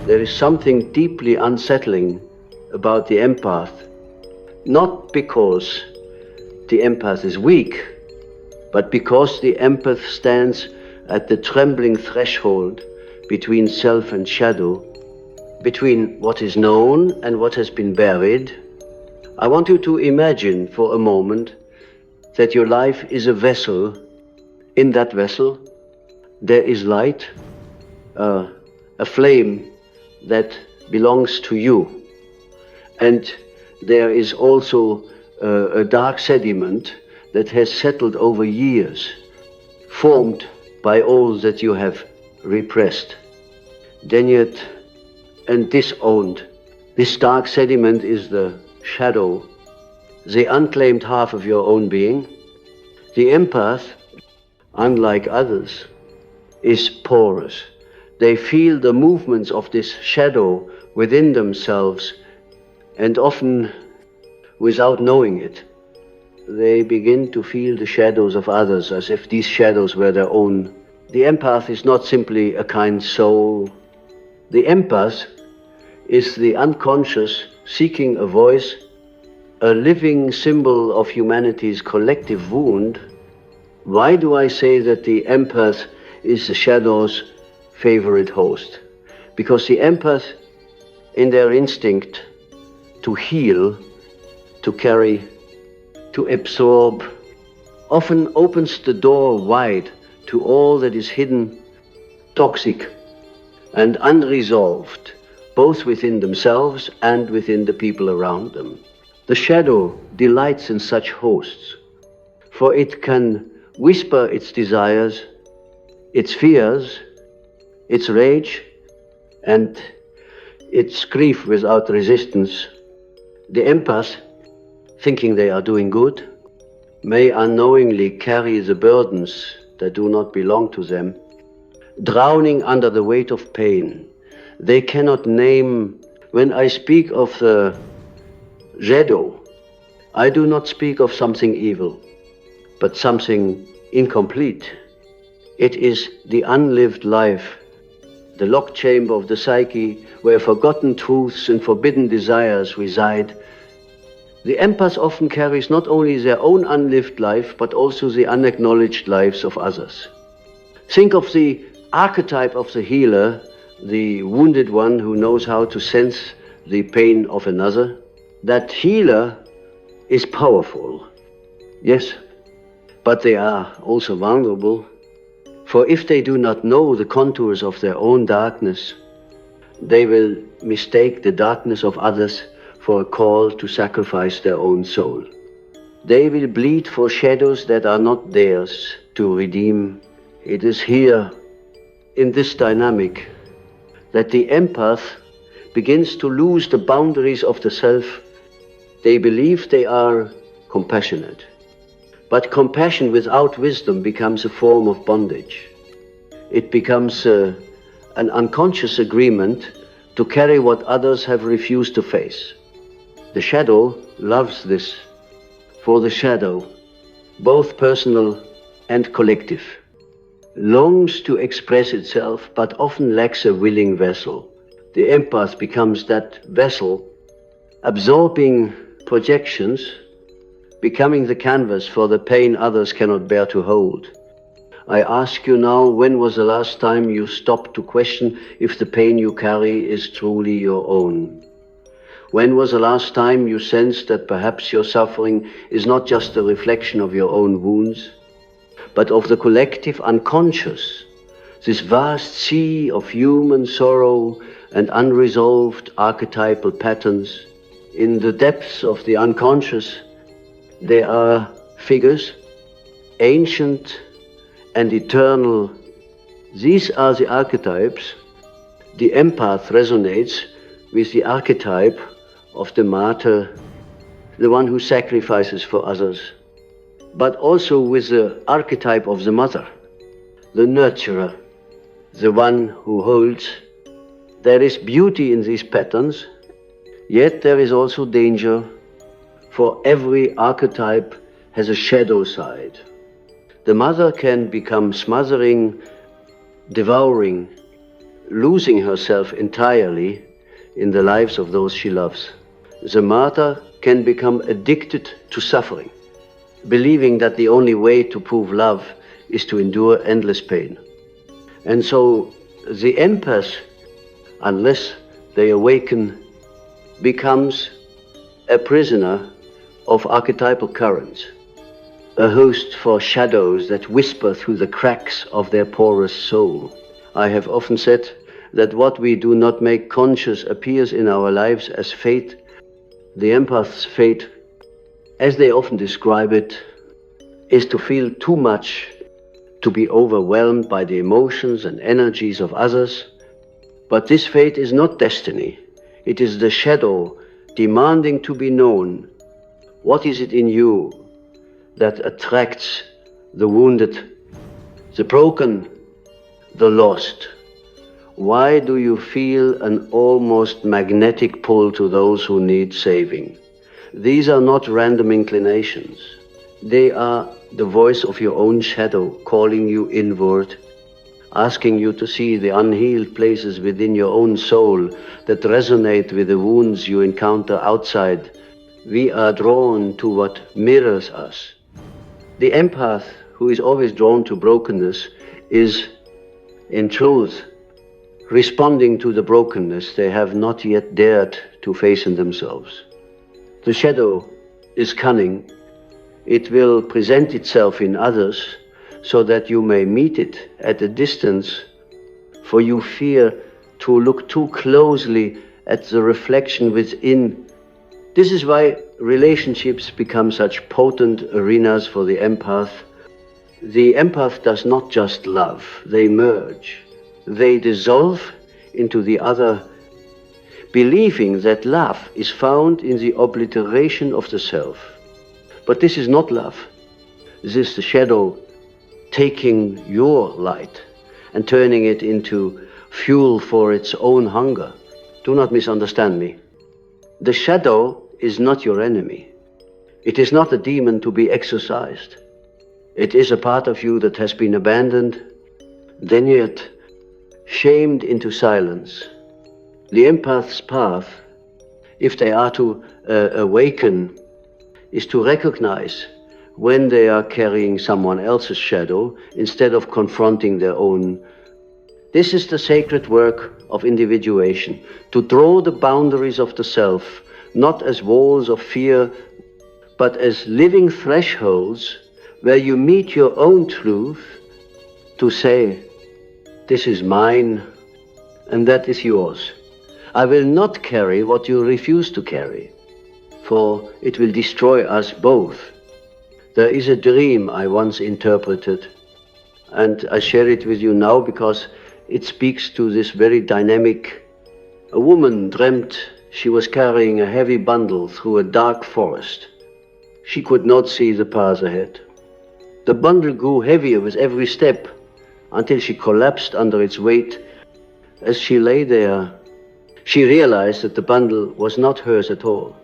There is something deeply unsettling about the empath, not because the empath is weak, but because the empath stands at the trembling threshold between self and shadow, between what is known and what has been buried. I want you to imagine for a moment that your life is a vessel. In that vessel, there is light, a flame that belongs to you. And there is also a dark sediment that has settled over years, formed by all that you have repressed, denied and disowned. This dark sediment is the shadow, the unclaimed half of your own being. The empath, unlike others, is porous. They feel the movements of this shadow within themselves, and often without knowing it. They begin to feel the shadows of others as if these shadows were their own. The empath is not simply a kind soul. The empath is the unconscious seeking a voice, a living symbol of humanity's collective wound. Why do I say that the empath is the shadow's favorite host? Because the empath, in their instinct to heal, to carry, to absorb, often opens the door wide to all that is hidden, toxic, and unresolved, both within themselves and within the people around them. The shadow delights in such hosts, for it can whisper its desires, its fears, its rage, and its grief without resistance. The empath, thinking they are doing good, may unknowingly carry the burdens that do not belong to them, drowning under the weight of pain. They cannot name. When I speak of the shadow, I do not speak of something evil, but something incomplete. It is the unlived life, the locked chamber of the psyche where forgotten truths and forbidden desires reside. The empath often carries not only their own unlived life, but also the unacknowledged lives of others. Think of the archetype of the healer, the wounded one who knows how to sense the pain of another. That healer is powerful, yes, but they are also vulnerable. For if they do not know the contours of their own darkness, they will mistake the darkness of others for a call to sacrifice their own soul. They will bleed for shadows that are not theirs to redeem. It is here, in this dynamic, that the empath begins to lose the boundaries of the self. They believe they are compassionate, but compassion without wisdom becomes a form of bondage. It becomes an unconscious agreement to carry what others have refused to face. The shadow loves this, for the shadow, both personal and collective, longs to express itself but often lacks a willing vessel. The empath becomes that vessel, absorbing projections, becoming the canvas for the pain others cannot bear to hold. I ask you now, when was the last time you stopped to question if the pain you carry is truly your own? When was the last time you sensed that perhaps your suffering is not just a reflection of your own wounds, but of the collective unconscious, this vast sea of human sorrow and unresolved archetypal patterns? In the depths of the unconscious, there are figures, ancient and eternal. These are the archetypes. The empath resonates with the archetype of the martyr, the one who sacrifices for others, but also with the archetype of the mother, the nurturer, the one who holds. There is beauty in these patterns, yet there is also danger, for every archetype has a shadow side. The mother can become smothering, devouring, losing herself entirely in the lives of those she loves. The martyr can become addicted to suffering, believing that the only way to prove love is to endure endless pain. And so the empath, unless they awaken, becomes a prisoner of archetypal currents, a host for shadows that whisper through the cracks of their porous soul. I have often said that what we do not make conscious appears in our lives as fate. The empath's fate, as they often describe it, is to feel too much, to be overwhelmed by the emotions and energies of others. But this fate is not destiny. It is the shadow demanding to be known. What is it in you that attracts the wounded, the broken, the lost? Why do you feel an almost magnetic pull to those who need saving? These are not random inclinations. They are the voice of your own shadow calling you inward, asking you to see the unhealed places within your own soul that resonate with the wounds you encounter outside. We are drawn to what mirrors us. The empath, who is always drawn to brokenness, is, in truth, responding to the brokenness they have not yet dared to face in themselves. The shadow is cunning. It will present itself in others so that you may meet it at a distance, for you fear to look too closely at the reflection within. This is why relationships become such potent arenas for the empath. The empath does not just love, they merge. They dissolve into the other, believing that love is found in the obliteration of the self. But this is not love. This is the shadow taking your light and turning it into fuel for its own hunger. Do not misunderstand me. The shadow is not your enemy. It is not a demon to be exorcised. It is a part of you that has been abandoned, then yet shamed into silence. The empath's path, if they are to awaken, is to recognize when they are carrying someone else's shadow instead of confronting their own. This is the sacred work of individuation, to draw the boundaries of the self, not as walls of fear, but as living thresholds where you meet your own truth to say, this is mine and that is yours. I will not carry what you refuse to carry, for it will destroy us both. There is a dream I once interpreted, and I share it with you now because it speaks to this very dynamic. A woman dreamt she was carrying a heavy bundle through a dark forest. She could not see the path ahead. The bundle grew heavier with every step until she collapsed under its weight. As she lay there, she realized that the bundle was not hers at all.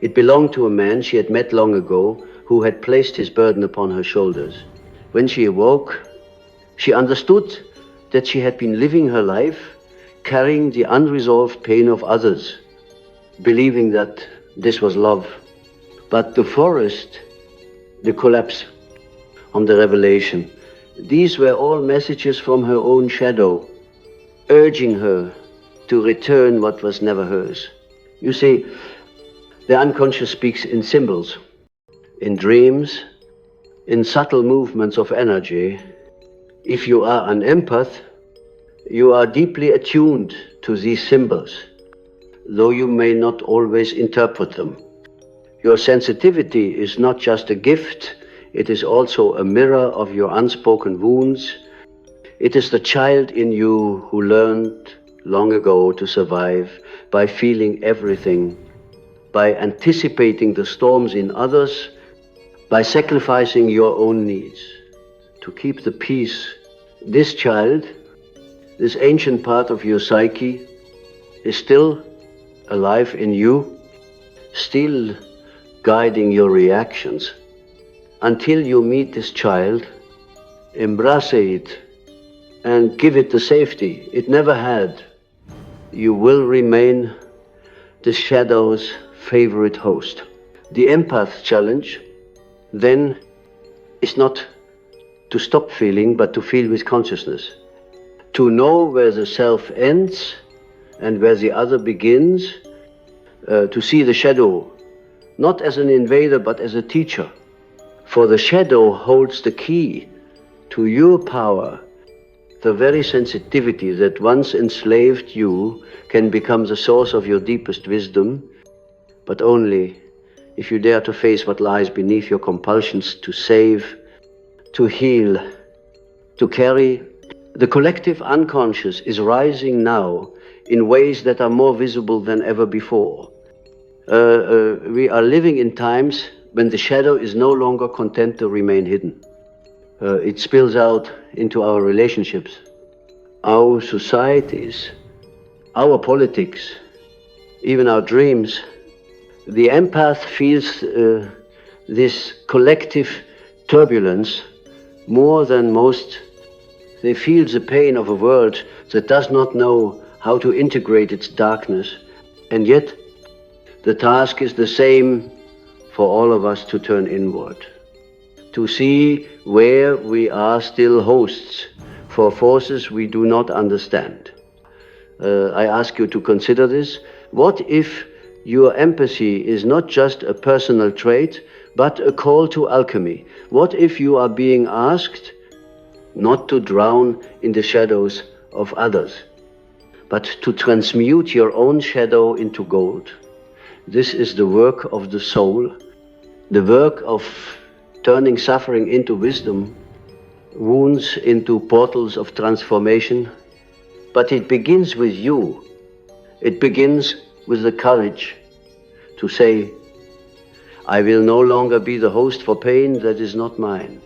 It belonged to a man she had met long ago who had placed his burden upon her shoulders. When she awoke, she understood that she had been living her life carrying the unresolved pain of others, believing that this was love. But the forest, the collapse, on the revelation, these were all messages from her own shadow, urging her to return what was never hers. You see, the unconscious speaks in symbols, in dreams, in subtle movements of energy. If you are an empath, you are deeply attuned to these symbols, though you may not always interpret them. Your sensitivity is not just a gift, it is also a mirror of your unspoken wounds. It is the child in you who learned long ago to survive by feeling everything, by anticipating the storms in others, by sacrificing your own needs to keep the peace. This child, this ancient part of your psyche, is still alive in you, still guiding your reactions. Until you meet this child, embrace it, and give it the safety it never had, you will remain the shadow's favorite host. The empath challenge then is not to stop feeling, but to feel with consciousness. To know where the self ends and where the other begins, to see the shadow not as an invader but as a teacher. For the shadow holds the key to your power, the very sensitivity that once enslaved you can become the source of your deepest wisdom, but only if you dare to face what lies beneath your compulsions to save, to heal, to carry. The collective unconscious is rising now in ways that are more visible than ever before. We are living in times when the shadow is no longer content to remain hidden. It spills out into our relationships, our societies, our politics, even our dreams. The empath feels this collective turbulence more than most. They feel the pain of a world that does not know how to integrate its darkness, and yet the task is the same for all of us, to turn inward, to see where we are still hosts for forces we do not understand. I ask you to consider this. What if your empathy is not just a personal trait, but a call to alchemy? What if you are being asked not to drown in the shadows of others, but to transmute your own shadow into gold? This is the work of the soul, the work of turning suffering into wisdom, wounds into portals of transformation. But it begins with you. It begins with the courage to say, I will no longer be the host for pain that is not mine.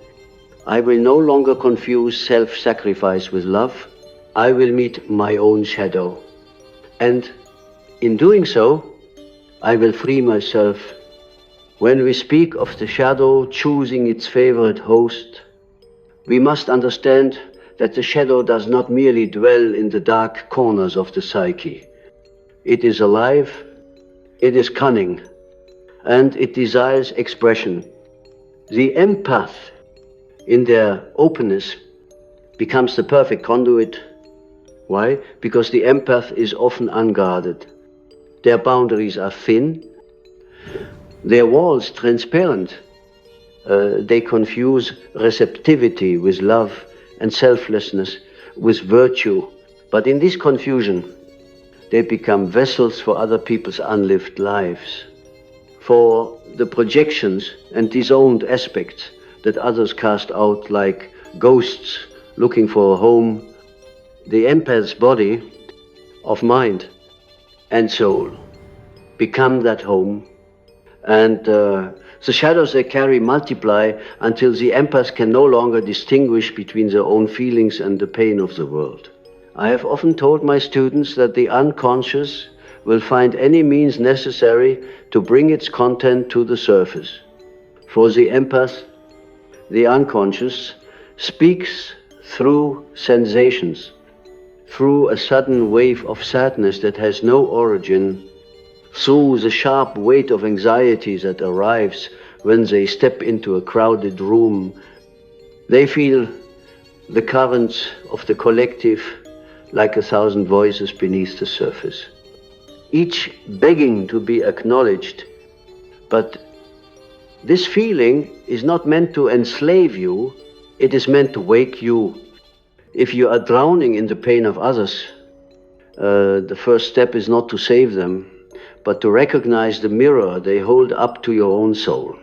I will no longer confuse self-sacrifice with love. I will meet my own shadow. And in doing so, I will free myself. When we speak of the shadow choosing its favorite host, we must understand that the shadow does not merely dwell in the dark corners of the psyche. It is alive, it is cunning, and it desires expression. The empath, in their openness, becomes the perfect conduit. Why? Because the empath is often unguarded. Their boundaries are thin, their walls transparent. They confuse receptivity with love and selflessness with virtue. But in this confusion, they become vessels for other people's unlived lives, for the projections and disowned aspects that others cast out like ghosts looking for a home. The empath's body of mind and soul become that home, and the shadows they carry multiply until the empath can no longer distinguish between their own feelings and the pain of the world. I have often told my students that the unconscious will find any means necessary to bring its content to the surface. For the empath, the unconscious speaks through sensations, through a sudden wave of sadness that has no origin, through the sharp weight of anxiety that arrives when they step into a crowded room. They feel the currents of the collective like 1,000 voices beneath the surface, each begging to be acknowledged. But this feeling is not meant to enslave you, it is meant to wake you. If you are drowning in the pain of others, the first step is not to save them, but to recognize the mirror they hold up to your own soul.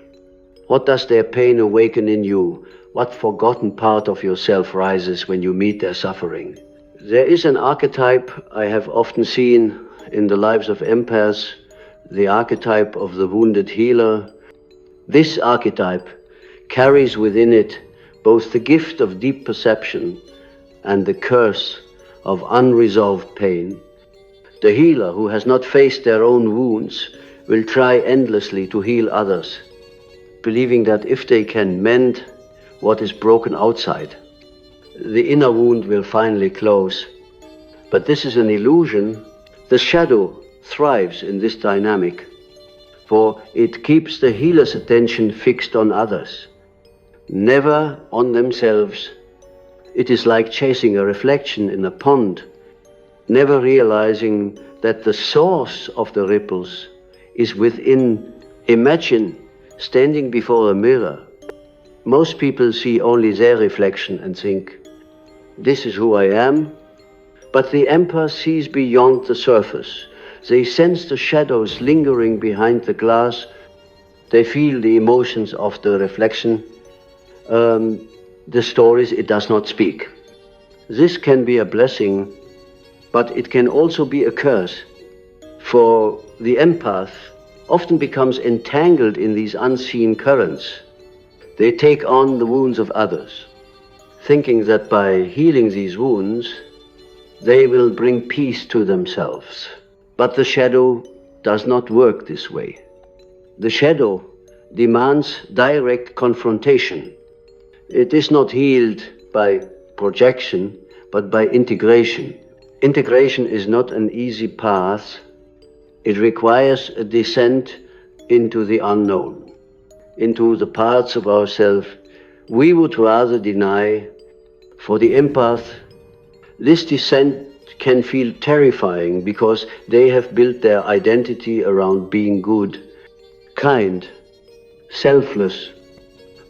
What does their pain awaken in you? What forgotten part of yourself rises when you meet their suffering? There is an archetype I have often seen in the lives of empaths, the archetype of the wounded healer. This archetype carries within it both the gift of deep perception and the curse of unresolved pain. The healer who has not faced their own wounds will try endlessly to heal others, believing that if they can mend what is broken outside, the inner wound will finally close. But this is an illusion. The shadow thrives in this dynamic, for it keeps the healer's attention fixed on others, never on themselves. It is like chasing a reflection in a pond, never realizing that the source of the ripples is within. Imagine standing before a mirror. Most people see only their reflection and think, this is who I am. But the empath sees beyond the surface. They sense the shadows lingering behind the glass. They feel the emotions of the reflection. The stories it does not speak. This can be a blessing, but it can also be a curse. For the empath often becomes entangled in these unseen currents. They take on the wounds of others, thinking that by healing these wounds, they will bring peace to themselves. But the shadow does not work this way. The shadow demands direct confrontation. It is not healed by projection, but by integration. Integration is not an easy path. It requires a descent into the unknown, into the parts of ourselves we would rather deny. For the empath, this descent can feel terrifying because they have built their identity around being good, kind, selfless.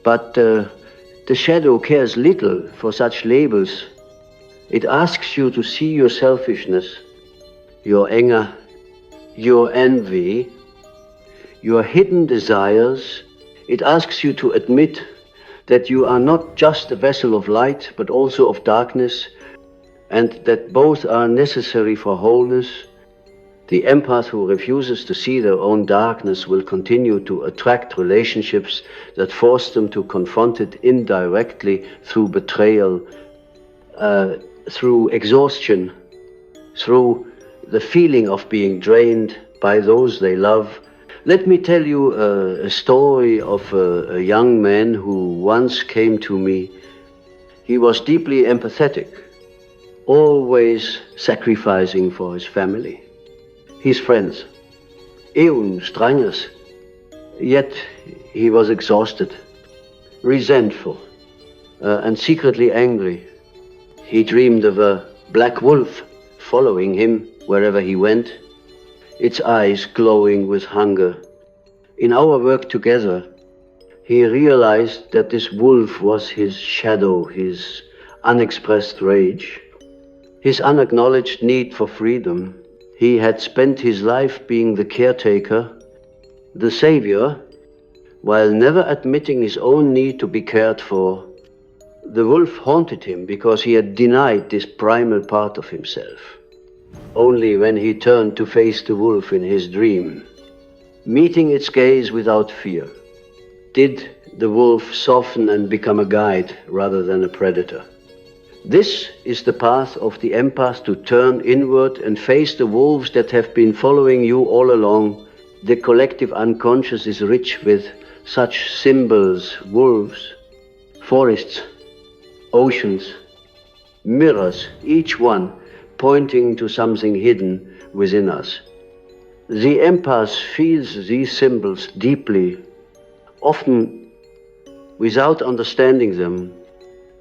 But the shadow cares little for such labels. It asks you to see your selfishness, your anger, your envy, your hidden desires. It asks you to admit that you are not just a vessel of light, but also of darkness, and that both are necessary for wholeness. The empath who refuses to see their own darkness will continue to attract relationships that force them to confront it indirectly through betrayal, through exhaustion, through the feeling of being drained by those they love. Let me tell you a story of a young man who once came to me. He was deeply empathetic, always sacrificing for his family, his friends, even strangers. Yet he was exhausted, resentful, and secretly angry. He dreamed of a black wolf following him wherever he went, its eyes glowing with hunger. In our work together, he realized that this wolf was his shadow, his unexpressed rage, his unacknowledged need for freedom. He had spent his life being the caretaker, the savior, while never admitting his own need to be cared for. The wolf haunted him because he had denied this primal part of himself. Only when he turned to face the wolf in his dream, meeting its gaze without fear, did the wolf soften and become a guide rather than a predator. This is the path of the empath, to turn inward and face the wolves that have been following you all along. The collective unconscious is rich with such symbols: wolves, forests, oceans, mirrors, each one pointing to something hidden within us. The empath feels these symbols deeply, often without understanding them.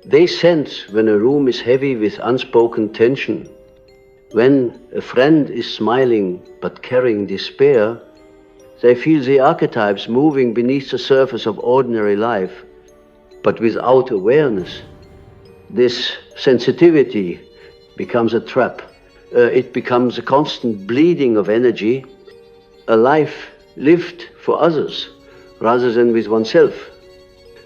They sense when a room is heavy with unspoken tension, when a friend is smiling but carrying despair. They feel the archetypes moving beneath the surface of ordinary life, but without awareness. This sensitivity becomes a trap. It becomes a constant bleeding of energy, a life lived for others rather than with oneself.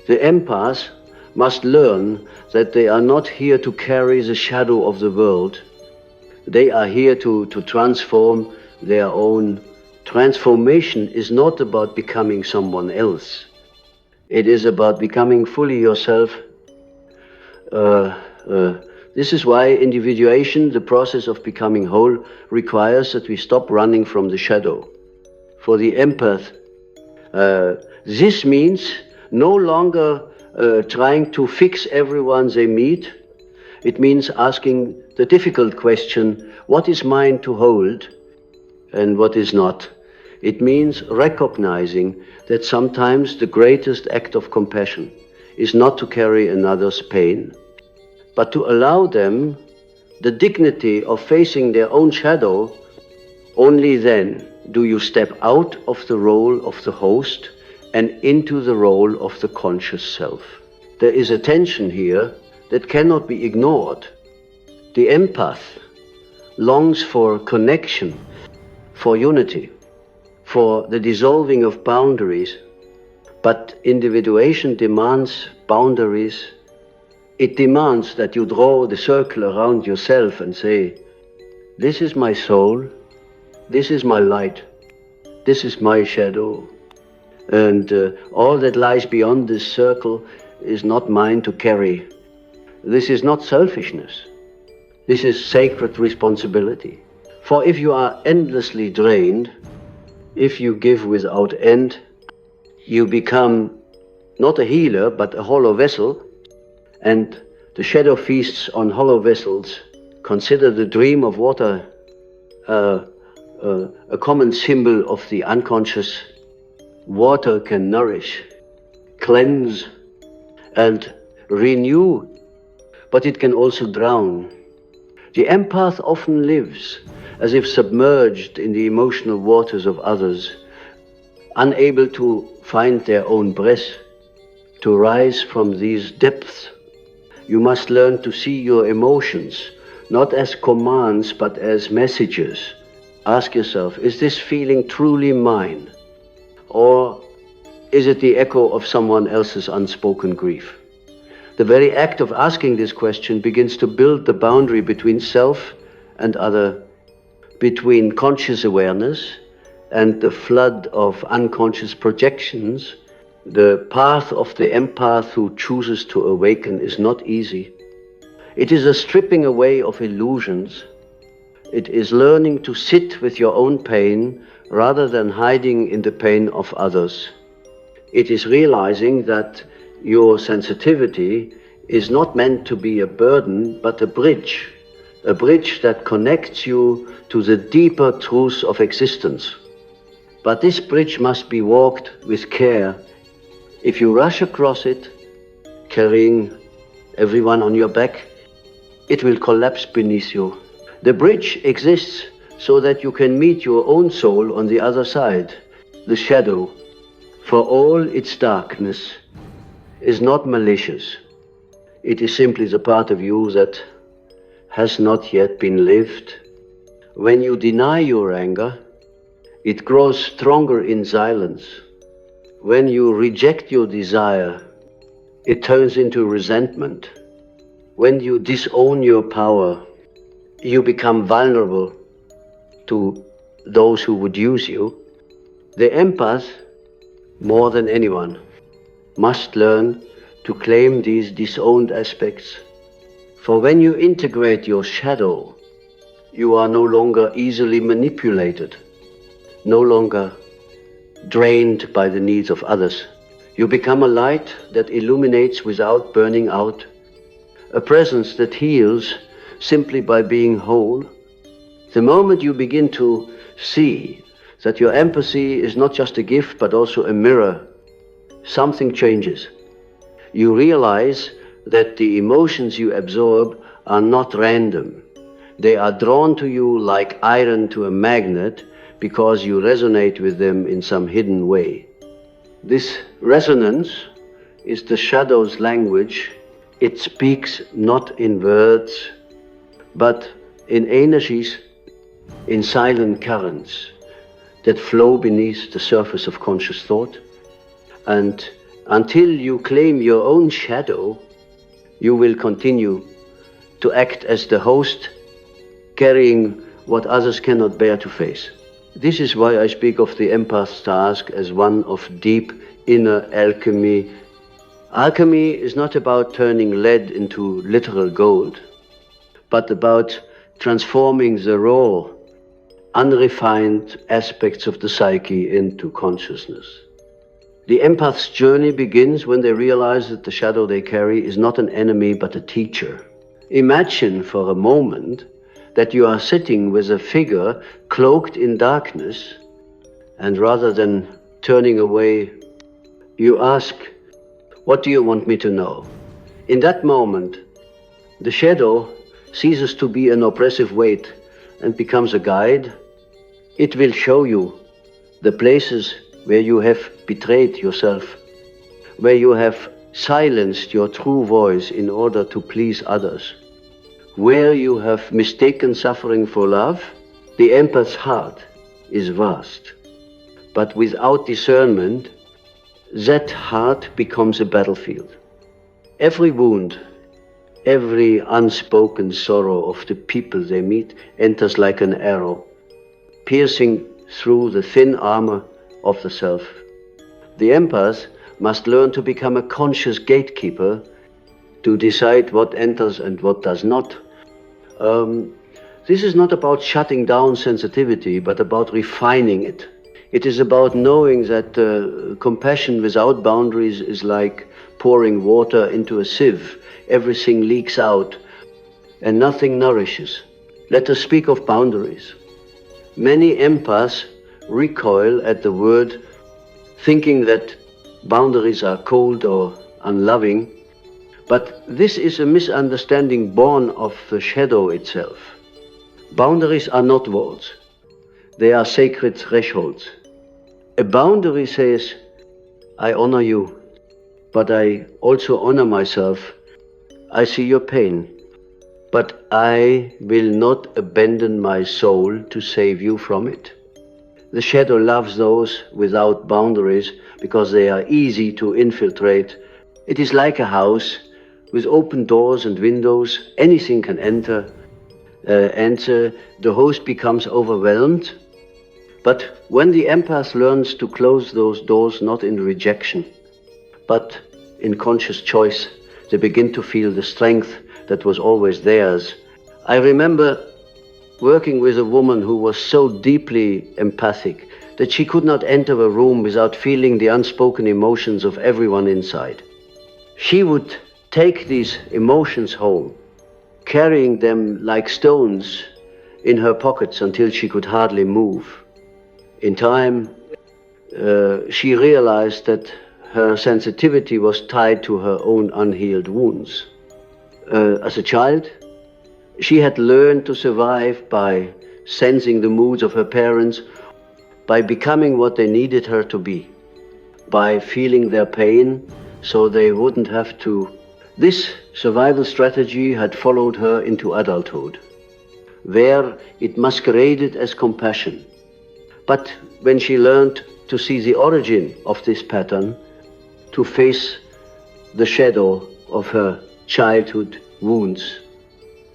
The empaths must learn that they are not here to carry the shadow of the world. They are here to transform their own. Transformation is not about becoming someone else. It is about becoming fully yourself. This is why individuation, the process of becoming whole, requires that we stop running from the shadow. For the empath, this means no longer trying to fix everyone they meet, It means asking the difficult question, what is mine to hold and what is not? It means recognizing that sometimes the greatest act of compassion is not to carry another's pain, but to allow them the dignity of facing their own shadow. Only then do you step out of the role of the host and into the role of the conscious self. There is a tension here that cannot be ignored. The empath longs for connection, for unity, for the dissolving of boundaries, but individuation demands boundaries. It demands that you draw the circle around yourself and say, this is my soul, this is my light, this is my shadow, and all that lies beyond this circle is not mine to carry. This is not selfishness. This is sacred responsibility. For if you are endlessly drained, if you give without end, you become not a healer but a hollow vessel, and the shadow feasts on hollow vessels. Consider the dream of water a common symbol of the unconscious. Water can nourish, cleanse, and renew, but it can also drown. The empath often lives as if submerged in the emotional waters of others, unable to find their own breath, to rise from these depths. You must learn to see your emotions, not as commands, but as messages. Ask yourself, is this feeling truly mine? Or is it the echo of someone else's unspoken grief? The very act of asking this question begins to build the boundary between self and other, between conscious awareness and the flood of unconscious projections. The path of the empath who chooses to awaken is not easy. It is a stripping away of illusions. It is learning to sit with your own pain rather than hiding in the pain of others. It is realizing that your sensitivity is not meant to be a burden, but a bridge that connects you to the deeper truths of existence. But this bridge must be walked with care. If you rush across it, carrying everyone on your back, it will collapse beneath you. The bridge exists so that you can meet your own soul on the other side. The shadow, for all its darkness, is not malicious. It is simply the part of you that has not yet been lived. When you deny your anger, it grows stronger in silence. When you reject your desire, it turns into resentment. When you disown your power, you become vulnerable to those who would use you. The empath, more than anyone, must learn to claim these disowned aspects. For when you integrate your shadow, you are no longer easily manipulated, no longer drained by the needs of others. You become a light that illuminates without burning out, a presence that heals simply by being whole. The moment you begin to see that your empathy is not just a gift but also a mirror, something changes. You realize that the emotions you absorb are not random. They are drawn to you like iron to a magnet because you resonate with them in some hidden way. This resonance is the shadow's language. It speaks not in words, but in energies, in silent currents that flow beneath the surface of conscious thought. And until you claim your own shadow, you will continue to act as the host, carrying what others cannot bear to face. This is why I speak of the empath's task as one of deep inner alchemy. Alchemy is not about turning lead into literal gold, but about transforming the raw, unrefined aspects of the psyche into consciousness. The empath's journey begins when they realize that the shadow they carry is not an enemy but a teacher. Imagine for a moment that you are sitting with a figure cloaked in darkness, and rather than turning away, you ask, "What do you want me to know?" In that moment, the shadow ceases to be an oppressive weight and becomes a guide. It will show you the places where you have betrayed yourself, where you have silenced your true voice in order to please others, where you have mistaken suffering for love. The empath's heart is vast, but without discernment, that heart becomes a battlefield. Every wound, every unspoken sorrow of the people they meet enters like an arrow, piercing through the thin armor of the self. The empath must learn to become a conscious gatekeeper to decide what enters and what does not. This is not about shutting down sensitivity, but about refining it. It is about knowing that compassion without boundaries is like pouring water into a sieve. Everything leaks out and nothing nourishes. Let us speak of boundaries. Many empaths recoil at the word, thinking that boundaries are cold or unloving, but this is a misunderstanding born of the shadow itself. Boundaries are not walls. They are sacred thresholds. A boundary says, "I honor you, but I also honor myself. I see your pain, but I will not abandon my soul to save you from it." The shadow loves those without boundaries because they are easy to infiltrate. It is like a house with open doors and windows. Anything can enter, and the host becomes overwhelmed. But when the empath learns to close those doors not in rejection, but in conscious choice, they begin to feel the strength that was always theirs. I remember working with a woman who was so deeply empathic that she could not enter a room without feeling the unspoken emotions of everyone inside. She would take these emotions home, carrying them like stones in her pockets until she could hardly move. In time, she realized that her sensitivity was tied to her own unhealed wounds. As a child, she had learned to survive by sensing the moods of her parents, by becoming what they needed her to be, by feeling their pain so they wouldn't have to. This survival strategy had followed her into adulthood, where it masqueraded as compassion. But when she learned to see the origin of this pattern, to face the shadow of her childhood wounds,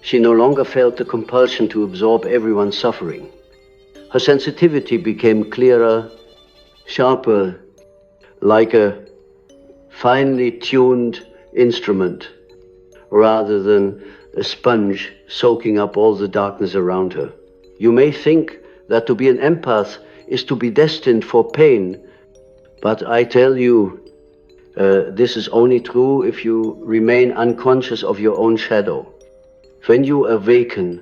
she no longer felt the compulsion to absorb everyone's suffering. Her sensitivity became clearer, sharper, like a finely tuned instrument, rather than a sponge soaking up all the darkness around her. You may think that to be an empath is to be destined for pain, but I tell you, this is only true if you remain unconscious of your own shadow. When you awaken,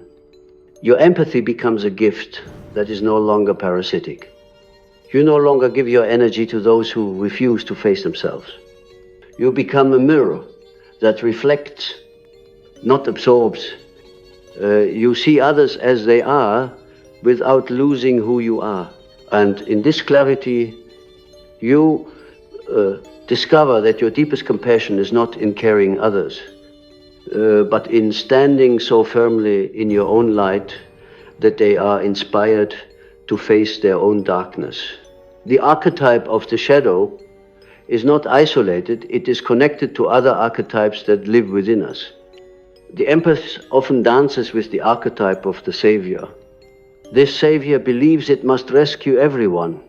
your empathy becomes a gift that is no longer parasitic. You no longer give your energy to those who refuse to face themselves. You become a mirror that reflects, not absorbs. You see others as they are without losing who you are. And in this clarity, you discover that your deepest compassion is not in carrying others, but in standing so firmly in your own light that they are inspired to face their own darkness. The archetype of the shadow is not isolated, it is connected to other archetypes that live within us. The empath often dances with the archetype of the savior. This savior believes it must rescue everyone,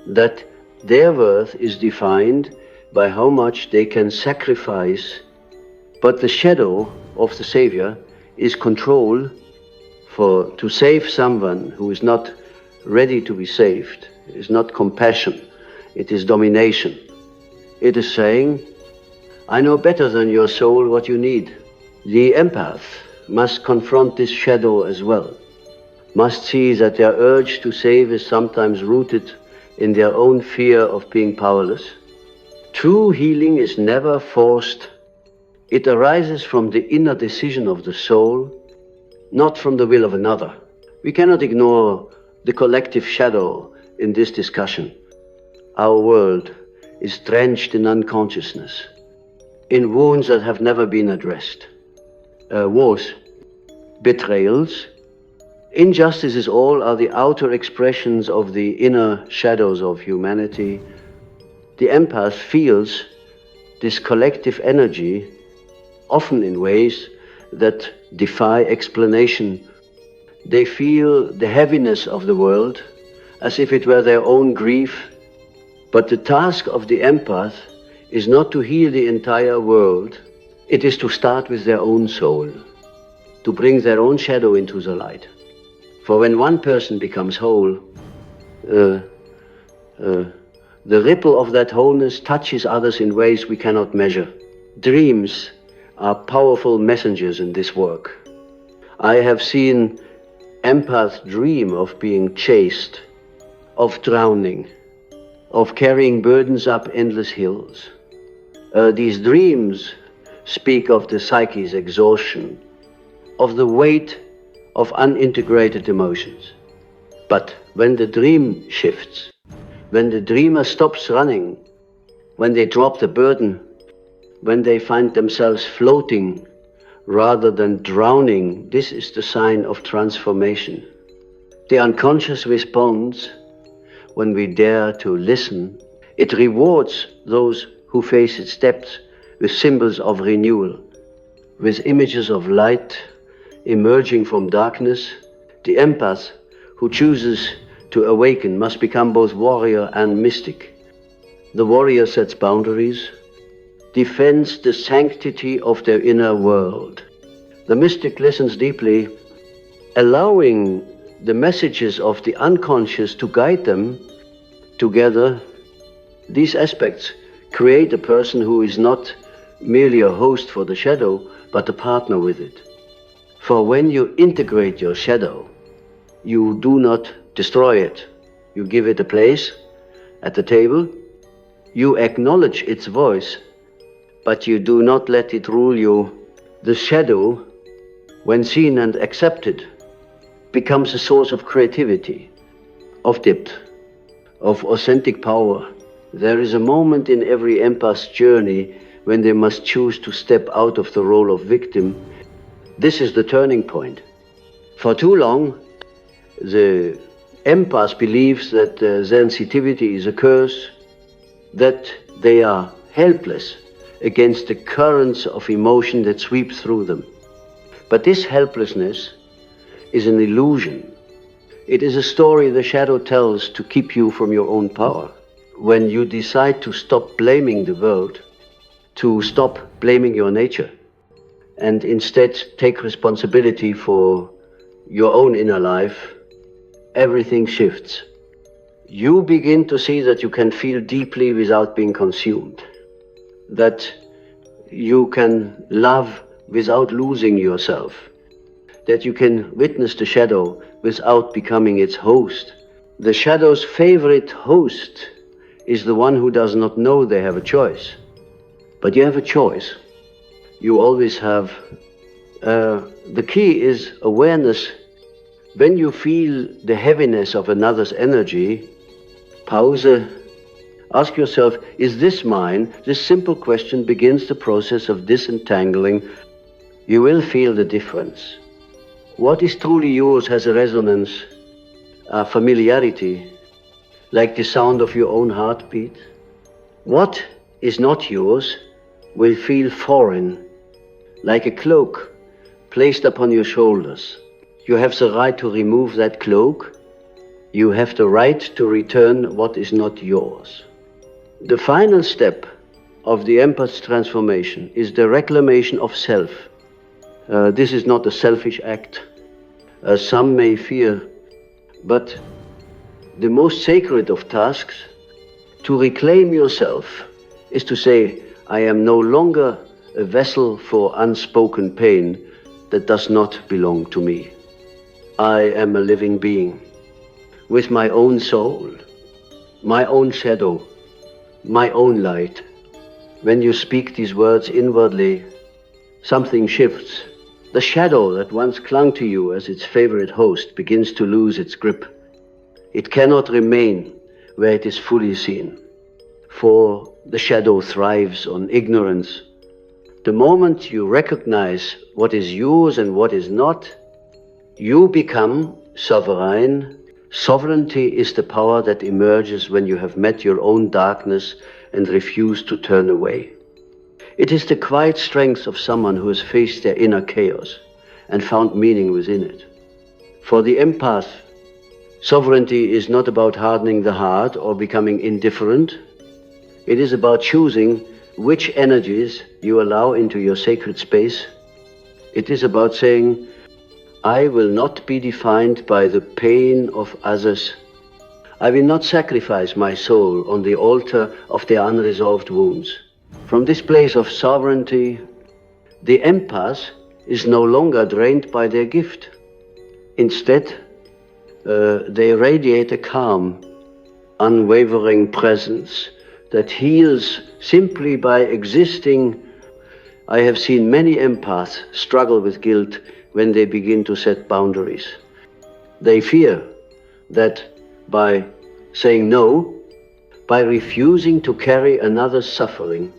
that their worth is defined by how much they can sacrifice, but the shadow of the savior is control. To save someone who is not ready to be saved is not compassion, it is domination. It is saying, "I know better than your soul what you need. The empath must confront this shadow as well, must see that their urge to save is sometimes rooted in their own fear of being powerless. True healing is never forced. It arises from the inner decision of the soul, not from the will of another. We cannot ignore the collective shadow in this discussion. Our world is drenched in unconsciousness, in wounds that have never been addressed. Wars, betrayals, injustices, all are the outer expressions of the inner shadows of humanity. The empath feels this collective energy, often in ways that defy explanation. They feel the heaviness of the world as if it were their own grief. But the task of the empath is not to heal the entire world. It is to start with their own soul, to bring their own shadow into the light. For when one person becomes whole, the ripple of that wholeness touches others in ways we cannot measure. Dreams are powerful messengers in this work. I have seen empaths dream of being chased, of drowning, of carrying burdens up endless hills. These dreams speak of the psyche's exhaustion, of the weight of unintegrated emotions. But when the dream shifts, when the dreamer stops running, when they drop the burden, when they find themselves floating rather than drowning, this is the sign of transformation. The unconscious responds when we dare to listen. It rewards those who face its depths with symbols of renewal, with images of light emerging from darkness. The empath who chooses to awaken must become both warrior and mystic. The warrior sets boundaries, defends the sanctity of their inner world. The mystic listens deeply, allowing the messages of the unconscious to guide them. Together, these aspects create a person who is not merely a host for the shadow, but a partner with it. For when you integrate your shadow, you do not destroy it. You give it a place at the table. You acknowledge its voice, but you do not let it rule you. The shadow, when seen and accepted, becomes a source of creativity, of depth, of authentic power. There is a moment in every empath's journey when they must choose to step out of the role of victim. This is the turning point. For too long, the empath believes that sensitivity is a curse, that they are helpless against the currents of emotion that sweep through them. But this helplessness is an illusion. It is a story the shadow tells to keep you from your own power. When you decide to stop blaming the world, to stop blaming your nature, and instead take responsibility for your own inner life, everything shifts. You begin to see that you can feel deeply without being consumed, that you can love without losing yourself, that you can witness the shadow without becoming its host. The shadow's favorite host is the one who does not know they have a choice. But you have a choice. You always have. The key is awareness. When you feel the heaviness of another's energy, pause, ask yourself, is this mine? This simple question begins the process of disentangling. You will feel the difference. What is truly yours has a resonance, a familiarity, like the sound of your own heartbeat. What is not yours will feel foreign, like a cloak placed upon your shoulders. You have the right to remove that cloak. You have the right to return what is not yours. The final step of the empath's transformation is the reclamation of self. This is not a selfish act, as some may fear, but the most sacred of tasks, to reclaim yourself, is to say, I am no longer a vessel for unspoken pain that does not belong to me. I am a living being with my own soul, my own shadow, my own light. When you speak these words inwardly, something shifts. The shadow that once clung to you as its favorite host begins to lose its grip. It cannot remain where it is fully seen, for the shadow thrives on ignorance. The moment you recognize what is yours and what is not, you become sovereign. Sovereignty is the power that emerges when you have met your own darkness and refuse to turn away. It is the quiet strength of someone who has faced their inner chaos and found meaning within it. For the empath, sovereignty is not about hardening the heart or becoming indifferent. It is about choosing which energies you allow into your sacred space. It is about saying, I will not be defined by the pain of others. I will not sacrifice my soul on the altar of their unresolved wounds. From this place of sovereignty, the empath is no longer drained by their gift. Instead, they radiate a calm, unwavering presence that heals simply by existing. I have seen many empaths struggle with guilt when they begin to set boundaries. They fear that by saying no, by refusing to carry another's suffering,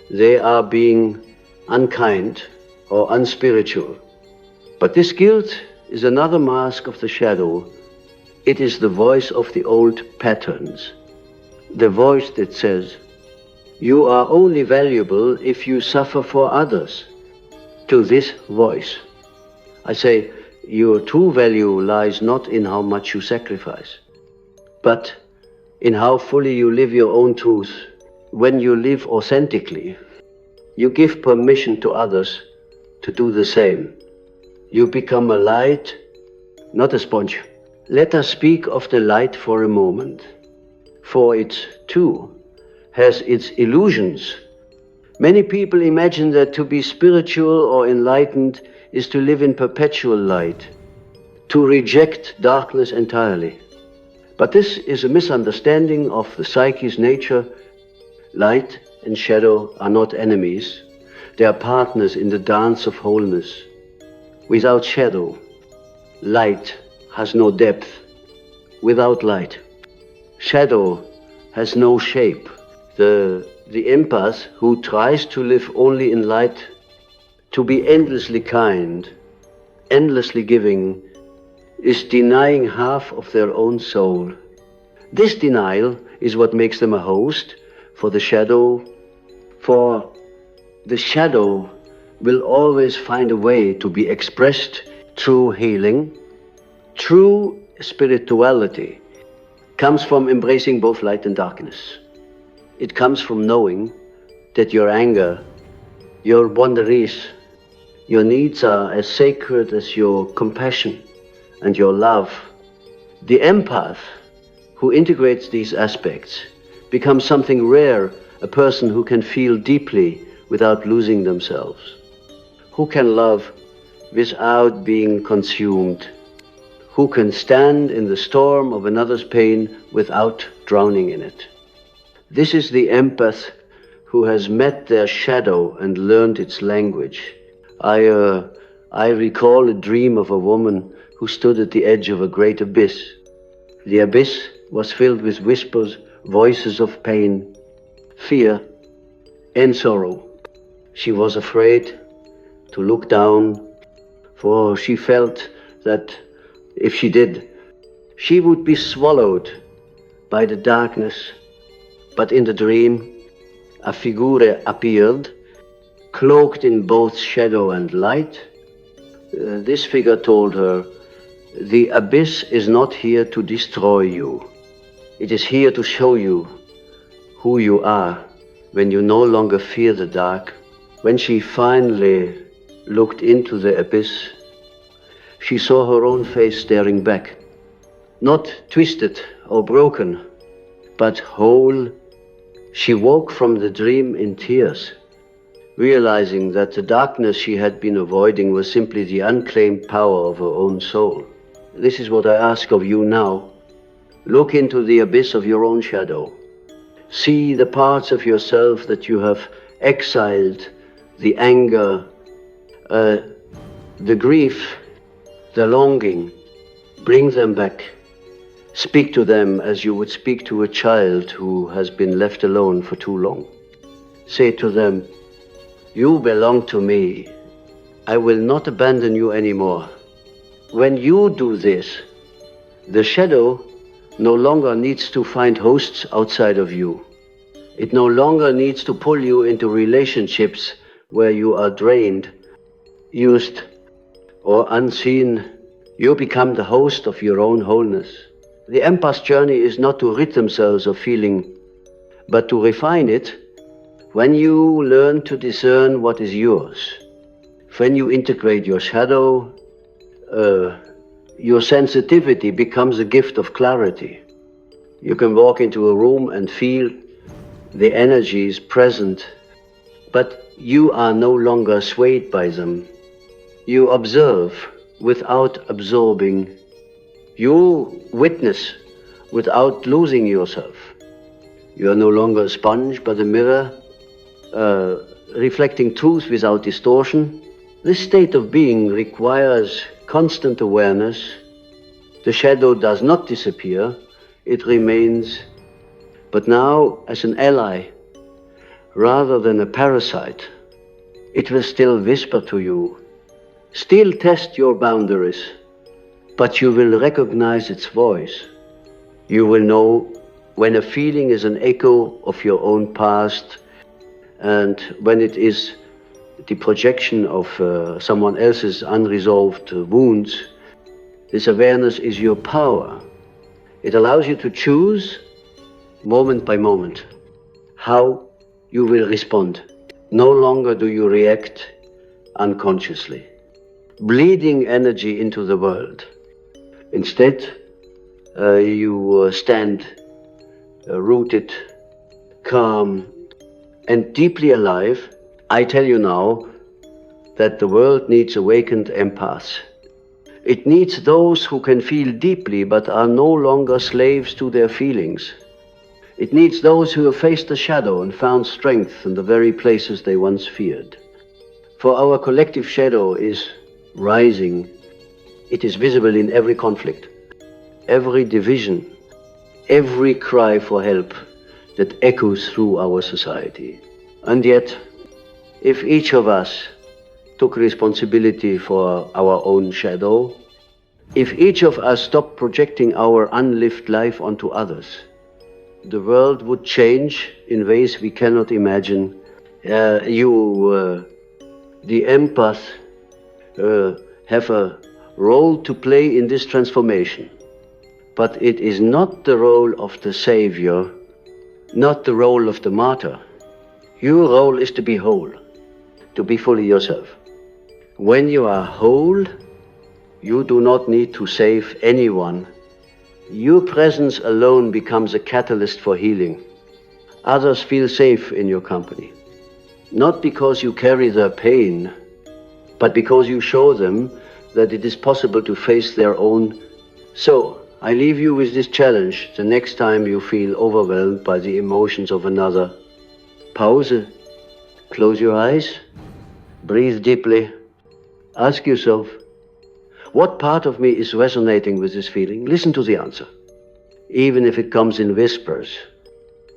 they are being unkind or unspiritual. But this guilt is another mask of the shadow. It is the voice of the old patterns, the voice that says, you are only valuable if you suffer for others. To this voice, I say, your true value lies not in how much you sacrifice, but in how fully you live your own truth. When you live authentically, you give permission to others to do the same. You become a light, not a sponge. Let us speak of the light for a moment, for it too has its illusions. Many people imagine that to be spiritual or enlightened is to live in perpetual light, to reject darkness entirely. But this is a misunderstanding of the psyche's nature. Light and shadow are not enemies. They are partners in the dance of wholeness. Without shadow, light has no depth. Without light, shadow has no shape. The empath who tries to live only in light, to be endlessly kind, endlessly giving, is denying half of their own soul. This denial is what makes them a host for the shadow, for the shadow will always find a way to be expressed through healing. True spirituality comes from embracing both light and darkness. It comes from knowing that your anger, your boundaries, your needs are as sacred as your compassion and your love. The empath who integrates these aspects becomes something rare, a person who can feel deeply without losing themselves, who can love without being consumed, who can stand in the storm of another's pain without drowning in it. This is the empath who has met their shadow and learned its language. I recall a dream of a woman who stood at the edge of a great abyss. The abyss was filled with whispers, voices of pain, fear, and sorrow. She was afraid to look down, for she felt that if she did, she would be swallowed by the darkness. But in the dream, a figure appeared, cloaked in both shadow and light. This figure told her, the abyss is not here to destroy you. It is here to show you who you are when you no longer fear the dark. When she finally looked into the abyss, she saw her own face staring back, not twisted or broken, but whole. She woke from the dream in tears. realizing that the darkness she had been avoiding was simply the unclaimed power of her own soul. This is what I ask of you now. Look into the abyss of your own shadow. See the parts of yourself that you have exiled, the anger, the grief, the longing. Bring them back. Speak to them as you would speak to a child who has been left alone for too long. Say to them, you belong to me. I will not abandon you anymore. When you do this, the shadow no longer needs to find hosts outside of you. It no longer needs to pull you into relationships where you are drained, used, or unseen. You become the host of your own wholeness. The empath's journey is not to rid themselves of feeling, but to refine it. When you learn to discern what is yours, when you integrate your shadow, your sensitivity becomes a gift of clarity. You can walk into a room and feel the energies present, but you are no longer swayed by them. You observe without absorbing. You witness without losing yourself. You are no longer a sponge, but a mirror, reflecting truth without distortion. This state of being requires constant awareness. The shadow does not disappear, it remains, but now as an ally, rather than a parasite. It will still whisper to you, still test your boundaries, but you will recognize its voice. You will know when a feeling is an echo of your own past, and when it is the projection of someone else's unresolved wounds. This awareness is your power. It allows you to choose, moment by moment, how you will respond. No longer do you react unconsciously, bleeding energy into the world. Instead, you stand rooted, calm, and deeply alive. I tell you now that the world needs awakened empaths. It needs those who can feel deeply but are no longer slaves to their feelings. It needs those who have faced the shadow and found strength in the very places they once feared. For our collective shadow is rising. It is visible in every conflict, every division, every cry for help that echoes through our society. And yet, if each of us took responsibility for our own shadow, if each of us stopped projecting our unlived life onto others, the world would change in ways we cannot imagine. The empaths have a role to play in this transformation, but it is not the role of the savior, not the role of the martyr. Your role is to be whole, to be fully yourself. When you are whole, you do not need to save anyone. Your presence alone becomes a catalyst for healing. Others feel safe in your company, not because you carry their pain, but because you show them that it is possible to face their own. So, I leave you with this challenge the next time you feel overwhelmed by the emotions of another. Pause, close your eyes, breathe deeply, ask yourself, what part of me is resonating with this feeling? Listen to the answer, even if it comes in whispers.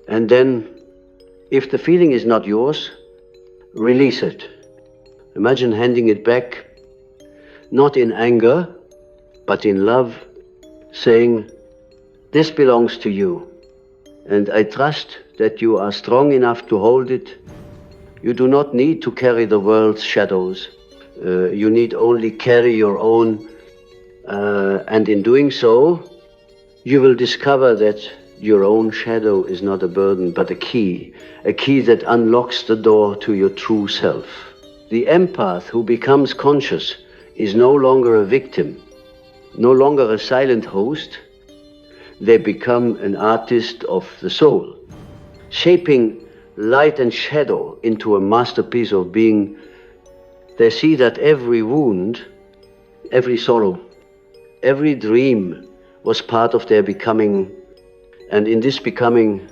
And then, if the feeling is not yours, release it. Imagine handing it back, not in anger, but in love, saying, this belongs to you, and I trust that you are strong enough to hold it. You do not need to carry the world's shadows. You need only carry your own, and in doing so, you will discover that your own shadow is not a burden, but a key that unlocks the door to your true self. The empath who becomes conscious is no longer a victim, no longer a silent host. They become an artist of the soul, shaping light and shadow into a masterpiece of being, they see that every wound, every sorrow, every dream was part of their becoming, and in this becoming,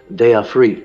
they are free.